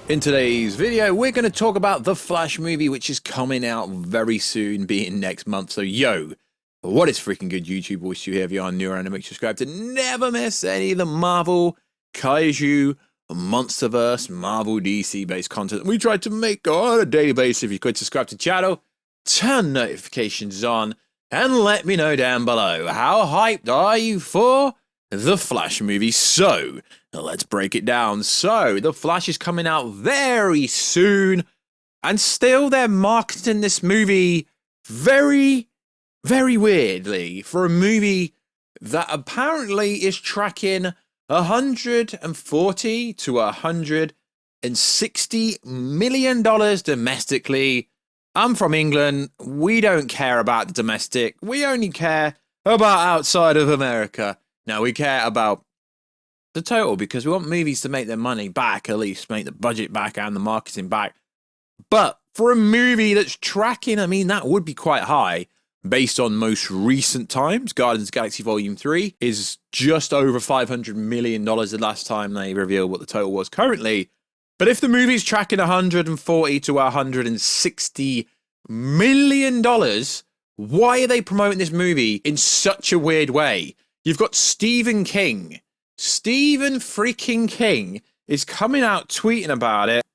In today's video, we're going to talk about the Flash movie, which is coming out very soon, being next month. So, yo, what is freaking good, YouTube? Voice you here if you are new and make sure subscribe to never miss any of the Marvel, Kaiju, Monsterverse, Marvel DC-based content we try to make on a daily basis. If you could subscribe to the channel, turn notifications on, and let me know down below, how hyped are you for the Flash movie? So, let's break it down. So, The Flash is coming out very soon, and still they're marketing this movie very, very weirdly for a movie that apparently is tracking $140 to $160 million domestically. I'm from England. We don't care about the domestic. We only care about outside of America. Now, we care about the total because we want movies to make their money back, at least make the budget back and the marketing back. But for a movie that's tracking, I mean, that would be quite high based on most recent times. Guardians of the Galaxy Volume 3 is just over $500 million the last time they revealed what the total was currently. But if the movie's tracking $140 to $160 million, why are they promoting this movie in such a weird way? You've got Stephen King. Stephen freaking King is coming out tweeting about it,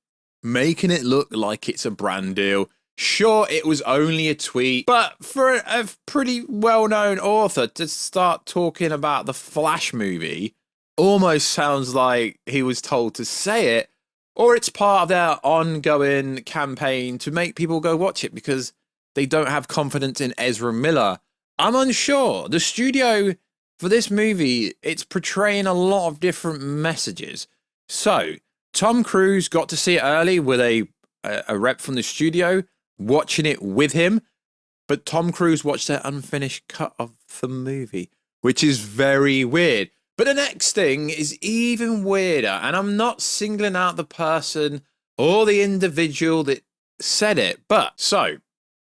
making it look like it's a brand deal. Sure, it was only a tweet, but for a pretty well-known author to start talking about the Flash movie almost sounds like he was told to say it, or it's part of their ongoing campaign to make people go watch it because they don't have confidence in Ezra Miller. I'm unsure. The studio for this movie, it's portraying a lot of different messages. So, Tom Cruise got to see it early with a rep from the studio watching it with him, but Tom Cruise watched their unfinished cut of the movie, which is very weird. But the next thing is even weirder, and I'm not singling out the person or the individual that said it, but so,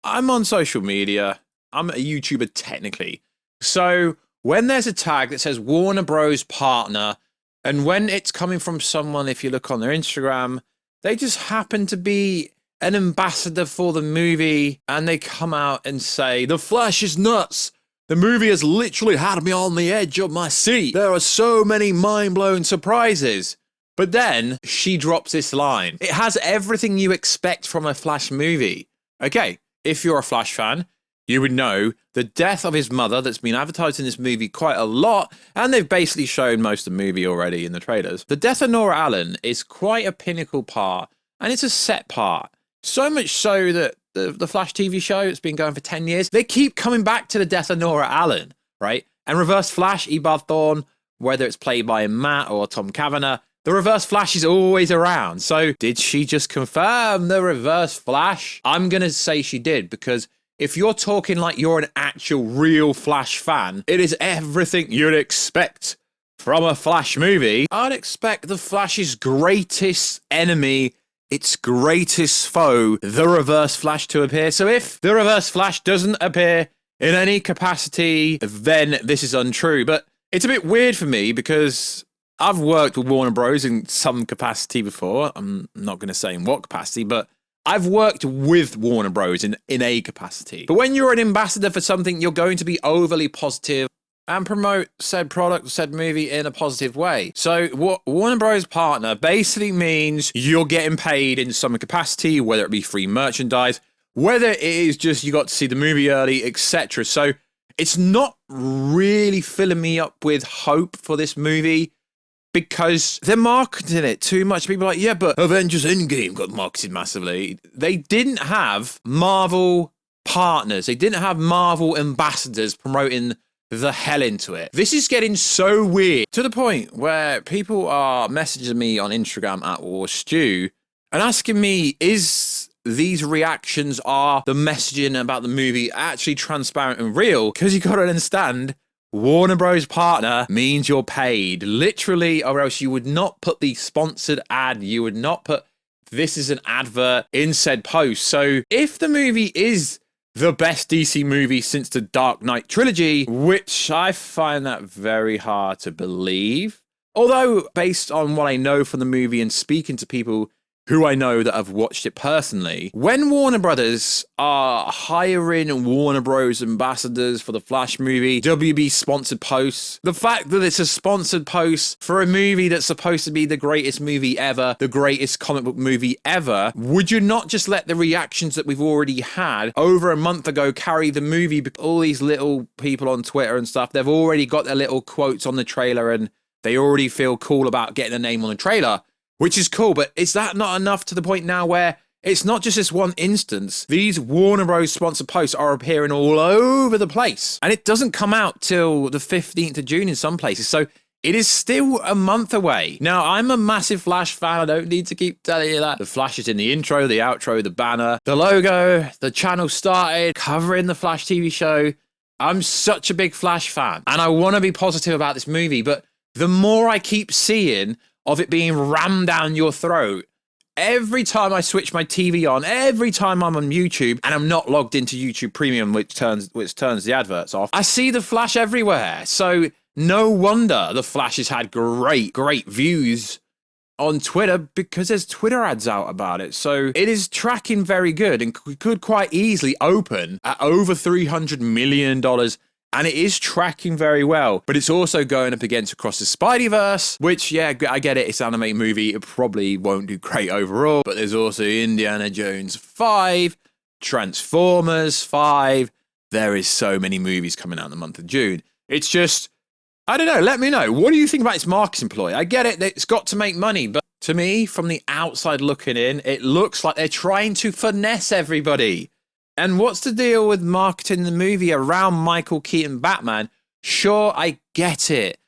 I'm on social media. I'm a YouTuber technically. So, when there's a tag that says Warner Bros. Partner, and when it's coming from someone, if you look on their Instagram, they just happen to be an ambassador for the movie, and they come out and say, "The Flash is nuts. The movie has literally had me on the edge of my seat. There are so many mind-blowing surprises." But then she drops this line. It has everything you expect from a Flash movie. Okay, if you're a Flash fan, you would know the death of his mother that's been advertised in this movie quite a lot, and they've basically shown most of the movie already in the trailers. The death of Nora Allen is quite a pinnacle part, and it's a set part. So much so that the Flash TV show, it's been going for 10 years, they keep coming back to the death of Nora Allen, right? And Reverse Flash, Eobard Thawne, whether it's played by Matt or Tom Cavanagh, the Reverse Flash is always around. So did she just confirm the Reverse Flash? I'm going to say she did, because if you're talking like you're an actual real Flash fan, it is everything you'd expect from a Flash movie. I'd expect the Flash's greatest enemy, its greatest foe, the Reverse Flash, to appear. So if the Reverse Flash doesn't appear in any capacity, then this is untrue. But it's a bit weird for me because I've worked with Warner Bros. In some capacity before. I'm not going to say in what capacity, but I've worked with Warner Bros. in a capacity. But when you're an ambassador for something, you're going to be overly positive and promote said product, said movie in a positive way. So what Warner Bros. Partner basically means you're getting paid in some capacity, whether it be free merchandise, whether it is just you got to see the movie early, etc. So it's not really filling me up with hope for this movie, because they're marketing it too much. People are like, yeah, but Avengers Endgame got marketed massively. They didn't have Marvel partners. They didn't have Marvel ambassadors promoting the hell into it. This is getting so weird to the point where people are messaging me on Instagram at WarStew and asking me, is these reactions, are the messaging about the movie actually transparent and real? Because you got to understand, Warner Bros. Partner means you're paid, literally, or else you would not put the sponsored ad, you would not put this is an advert in said post. So if the movie is the best DC movie since the Dark Knight trilogy, which I find that very hard to believe, although based on what I know from the movie and speaking to people who I know that have watched it personally. When Warner Brothers are hiring Warner Bros. Ambassadors for the Flash movie, WB sponsored posts, the fact that it's a sponsored post for a movie that's supposed to be the greatest movie ever, the greatest comic book movie ever, would you not just let the reactions that we've already had over a month ago carry the movie? All these little people on Twitter and stuff, they've already got their little quotes on the trailer and they already feel cool about getting a name on the trailer. Which is cool, but is that not enough to the point now where it's not just this one instance? These Warner Bros. Sponsored posts are appearing all over the place. And it doesn't come out till the 15th of June in some places. So it is still a month away. Now, I'm a massive Flash fan. I don't need to keep telling you that. The Flash is in the intro, the outro, the banner, the logo, the channel started, covering the Flash TV show. I'm such a big Flash fan. And I want to be positive about this movie. But the more I keep seeing of it being rammed down your throat, every time I switch my TV on, every time I'm on YouTube and I'm not logged into YouTube Premium, which turns the adverts off, I see the Flash everywhere. So no wonder the Flash has had great views on Twitter because there's Twitter ads out about it. So it is tracking very good and could quite easily open at over $300 million. And it is tracking very well, but it's also going up against Across the Spideyverse, which, yeah, I get it. It's an animated movie. It probably won't do great overall, but there's also Indiana Jones 5, Transformers 5. There is so many movies coming out in the month of June. It's just, I don't know. Let me know. What do you think about its marketing ploy? I get it. It's got to make money, but to me, from the outside looking in, it looks like they're trying to finesse everybody. And what's the deal with marketing the movie around Michael Keaton Batman? Sure, I get it.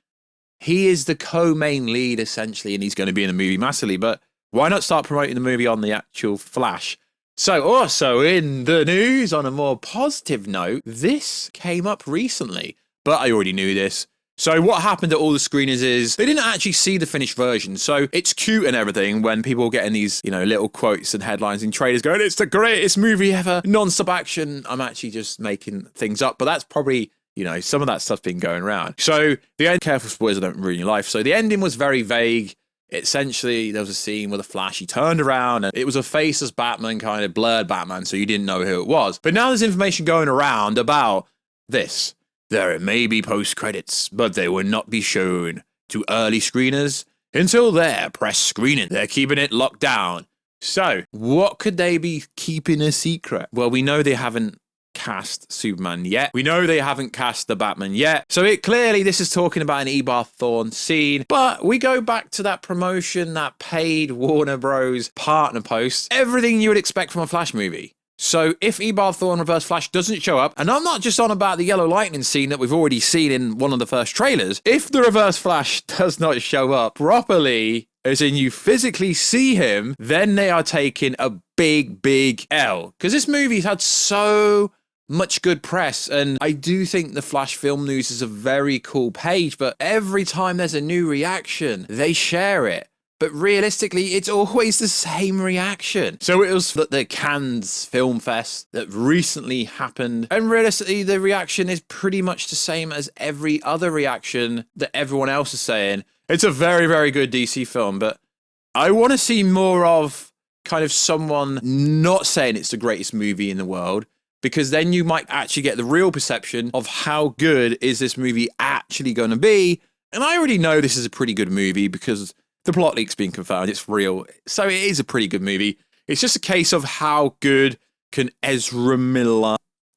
He is the co-main lead, essentially, and he's going to be in the movie massively. But why not start promoting the movie on the actual Flash? So also in the news, on a more positive note, this came up recently, but I already knew this. So what happened at all the screeners is they didn't actually see the finished version. So it's cute and everything when people are getting these, little quotes and headlines in trailers going, it's the greatest movie ever, non-stop action. I'm actually just making things up, but that's probably, some of that stuff's been going around. So the end, careful spoilers, I don't ruin your life. So the ending was very vague. Essentially, there was a scene with a Flash. He turned around and it was a faceless Batman, kind of blurred Batman. So you didn't know who it was. But now there's information going around about this. There may be post-credits, but they will not be shown to early screeners until their press screening. They're keeping it locked down. So, what could they be keeping a secret? Well, we know they haven't cast Superman yet. We know they haven't cast the Batman yet. So this is talking about an Ebar Thawne scene. But we go back to that promotion, that paid Warner Bros. Partner post. Everything you would expect from a Flash movie. So if Ebar Thawne Reverse Flash doesn't show up, and I'm not just on about the Yellow Lightning scene that we've already seen in one of the first trailers, if the Reverse Flash does not show up properly, as in you physically see him, then they are taking a big L. Because this movie's had so much good press, and I do think the Flash Film News is a very cool page, but every time there's a new reaction, they share it. But realistically, it's always the same reaction. So it was the Cannes Film Fest that recently happened. And realistically, the reaction is pretty much the same as every other reaction that everyone else is saying. It's a very good DC film, but I want to see more of kind of someone not saying it's the greatest movie in the world, because then you might actually get the real perception of how good is this movie actually going to be. And I already know this is a pretty good movie because the plot leak's been confirmed. It's real. So it is a pretty good movie. It's just a case of how good can Ezra Miller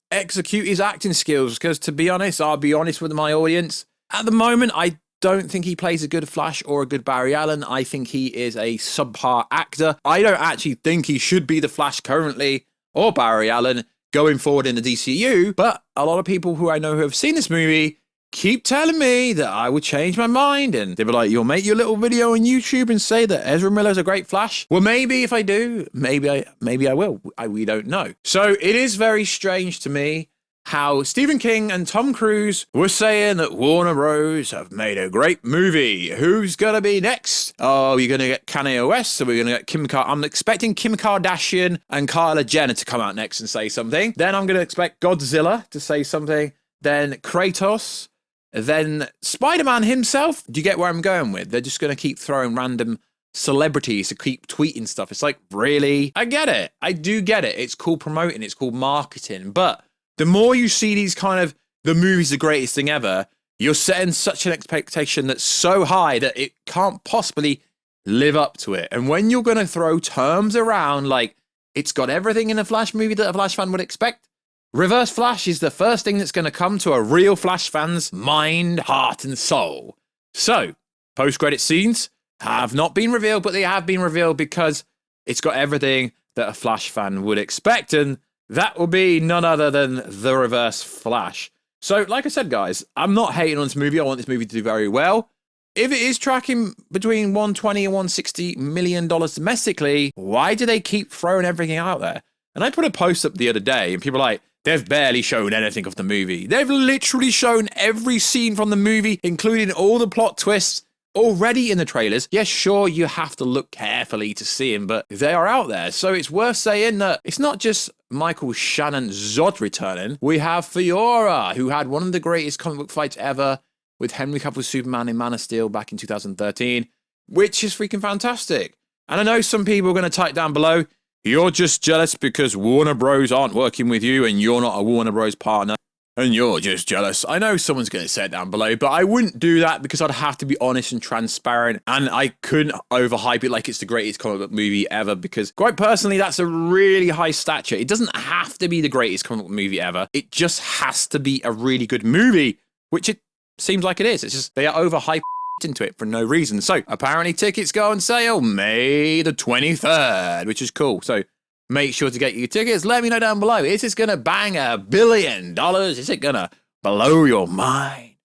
execute his acting skills. Because to be honest, I'll be honest with my audience. At the moment, I don't think he plays a good Flash or a good Barry Allen. I think he is a subpar actor. I don't actually think he should be the Flash currently or Barry Allen going forward in the DCU. But a lot of people who I know who have seen this movie keep telling me that I would change my mind, and they were like, you'll make your little video on YouTube and say that Ezra Miller's a great Flash. Well, maybe if I do, maybe I will. We don't know. So it is very strange to me how Stephen King and Tom Cruise were saying that Warner Bros. Have made a great movie. Who's going to be next? Oh, you're going to get Kanye West, so we're going to get I'm expecting Kim Kardashian and Kylie Jenner to come out next and say something. Then I'm going to expect Godzilla to say something. Then Kratos. Then Spider-Man himself. Do you get where I'm going with? They're just going to keep throwing random celebrities to keep tweeting stuff. It's like, really? I get it. I do get it. It's called promoting. It's called marketing. But the more you see these kind of, the movie's the greatest thing ever, you're setting such an expectation that's so high that it can't possibly live up to it. And when you're going to throw terms around like, it's got everything in a Flash movie that a Flash fan would expect, Reverse Flash is the first thing that's going to come to a real Flash fan's mind, heart, and soul. So, post-credit scenes have not been revealed, but they have been revealed because it's got everything that a Flash fan would expect, and that will be none other than the Reverse Flash. So, like I said, guys, I'm not hating on this movie. I want this movie to do very well. If it is tracking between $120 and $160 million domestically, why do they keep throwing everything out there? And I put a post up the other day, and people are like, they've barely shown anything of the movie. They've literally shown every scene from the movie, including all the plot twists, already in the trailers. Yes, sure, you have to look carefully to see them, but they are out there. So it's worth saying that it's not just Michael Shannon Zod returning. We have Fiora, who had one of the greatest comic book fights ever with Henry Cavill's Superman in Man of Steel back in 2013, which is freaking fantastic. And I know some people are going to type down below, you're just jealous because Warner Bros. Aren't working with you and you're not a Warner Bros. Partner, and you're just jealous. I know someone's going to say it down below, but I wouldn't do that because I'd have to be honest and transparent, and I couldn't overhype it like it's the greatest comic book movie ever, because quite personally, that's a really high stature. It doesn't have to be the greatest comic book movie ever. It just has to be a really good movie, which it seems like it is. It's just they are overhyped into it for no reason. So apparently tickets go on sale May the 23rd, which is cool. So make sure to get your tickets. Let me know down below. Is this going to bang $1 billion? Is it going to blow your mind?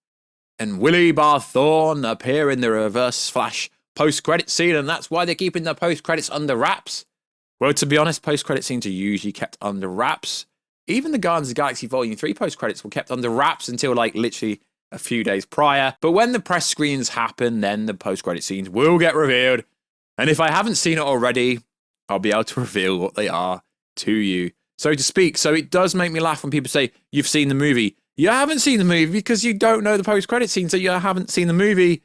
And Willie Barthorne appear in the Reverse Flash post-credit scene, and that's why they're keeping the post-credits under wraps? Well, to be honest, post-credit scenes are usually kept under wraps. Even the Guardians of the Galaxy Volume 3 post-credits were kept under wraps until like literally a few days prior. But when the press screens happen, then the post-credit scenes will get revealed. And if I haven't seen it already, I'll be able to reveal what they are to you, so to speak. So it does make me laugh when people say, you've seen the movie. You haven't seen the movie because you don't know the post-credit scene, so you haven't seen the movie.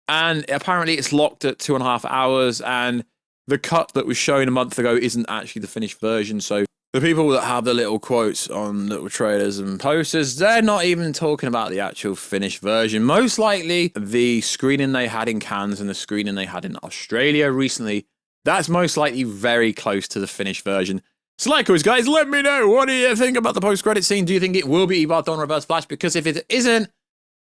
And apparently it's locked at 2.5 hours, and the cut that was shown a month ago isn't actually the finished version. So the people that have the little quotes on little trailers and posters, they're not even talking about the actual finished version. Most likely, the screening they had in Cannes and the screening they had in Australia recently, that's most likely very close to the finished version. So like always, guys, let me know. What do you think about the post-credit scene? Do you think it will be Barthorne Reverse Flash? Because if it isn't,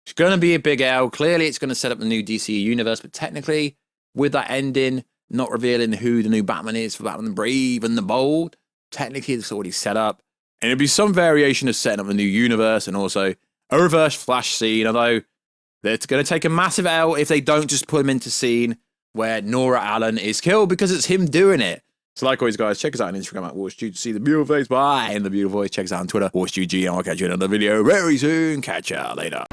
it's going to be a big L. Clearly, it's going to set up the new DCU universe. But technically, with that ending, not revealing who the new Batman is for Batman the Brave and the Bold, technically, it's already set up. And it'll be some variation of setting up the new universe and also a Reverse Flash scene. Although, it's going to take a massive L if they don't just put him into scene where Nora Allen is killed, because it's him doing it. So like always, guys, check us out on Instagram at WarStew to see the beautiful face. Bye. And the beautiful voice. Check us out on Twitter, WarStewG. And I'll catch you in another video very soon. Catch ya later.